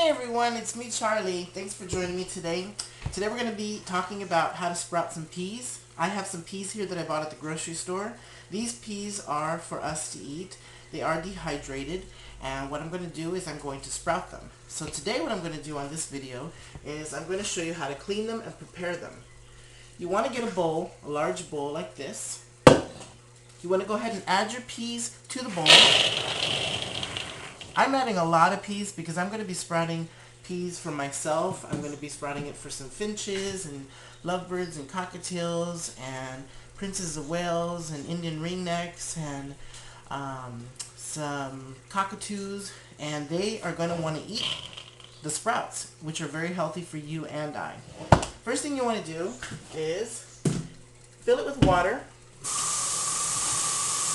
Hey everyone, it's me Charlie. Thanks for joining me today. Today we're going to be talking about how to sprout some peas. I have some peas here that I bought at the grocery store. These peas are for us to eat. They are dehydrated, and what I'm going to do is I'm going to sprout them. So today what I'm going to do on this video is I'm going to show you how to clean them and prepare them. You want to get a bowl, a large bowl like this. You want to go ahead and add your peas to the bowl. I'm adding a lot of peas because I'm going to be sprouting peas for myself. I'm going to be sprouting it for some finches and lovebirds and cockatiels and princes of Wales and Indian ringnecks and some cockatoos, and they are going to want to eat the sprouts, which are very healthy for you and I. First thing you want to do is fill it with water.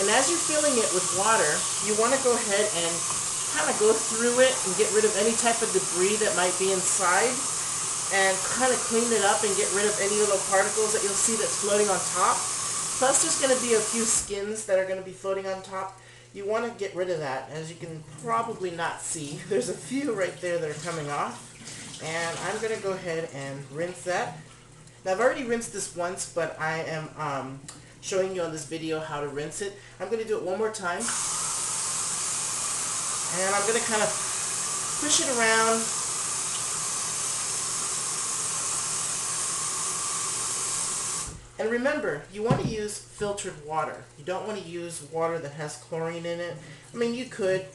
And as you're filling it with water, you want to go ahead and kind of go through it and get rid of any type of debris that might be inside, and kind of clean it up and get rid of any little particles that you'll see that's floating on top. Plus there's going to be a few skins that are going to be floating on top. You want to get rid of that. As you can probably not see, there's a few right there that are coming off, and I'm going to go ahead and rinse that. Now I've already rinsed this once, but I am showing you on this video how to rinse it. I'm going to do it one more time. And I'm going to kind of push it around. And remember, you want to use filtered water. You don't want to use water that has chlorine in it. I mean, you could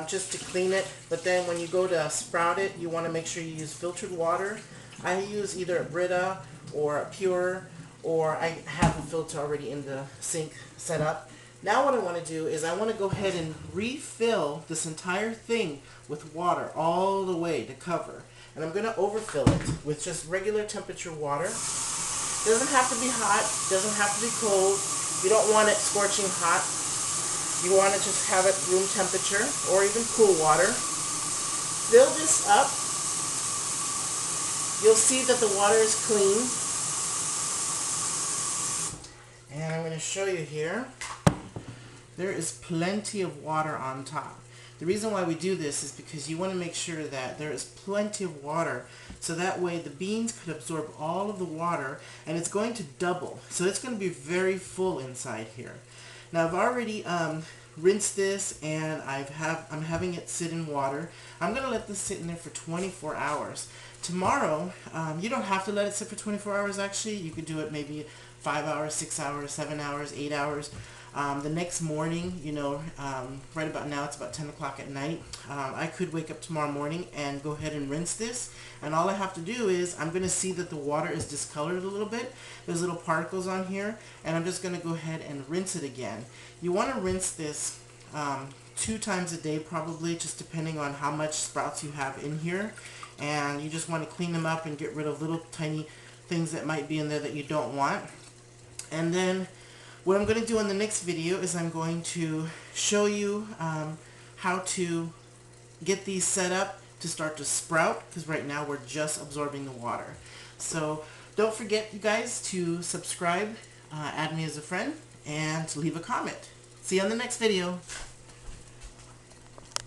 just to clean it, but then when you go to sprout it, you want to make sure you use filtered water. I use either a Brita or a Pure, or I have a filter already in the sink set up. Now what I want to do is I want to go ahead and refill this entire thing with water all the way to cover. And I'm going to overfill it with just regular temperature water. It doesn't have to be hot, doesn't have to be cold. You don't want it scorching hot. You want to just have it room temperature or even cool water. Fill this up. You'll see that the water is clean. And I'm going to show you here. There is plenty of water on top. The reason why we do this is because you want to make sure that there is plenty of water, so that way the beans could absorb all of the water, and it's going to double. So it's going to be very full inside here. Now I've already rinsed this, and I'm having it sit in water. I'm going to let this sit in there for 24 hours. Tomorrow, you don't have to let it sit for 24 hours actually. You could do it maybe 5 hours, 6 hours, 7 hours, 8 hours. The next morning, right about now, it's about 10 o'clock at night, I could wake up tomorrow morning and go ahead and rinse this, and all I have to do is I'm going to see that the water is discolored a little bit. There's little particles on here, and I'm just going to go ahead and rinse it again. You want to rinse this 2 times a day probably, just depending on how much sprouts you have in here, and you just want to clean them up and get rid of little tiny things that might be in there that you don't want. And then what I'm going to do in the next video is I'm going to show you how to get these set up to start to sprout, because right now we're just absorbing the water. So don't forget, you guys, to subscribe, add me as a friend, and leave a comment. See you on the next video.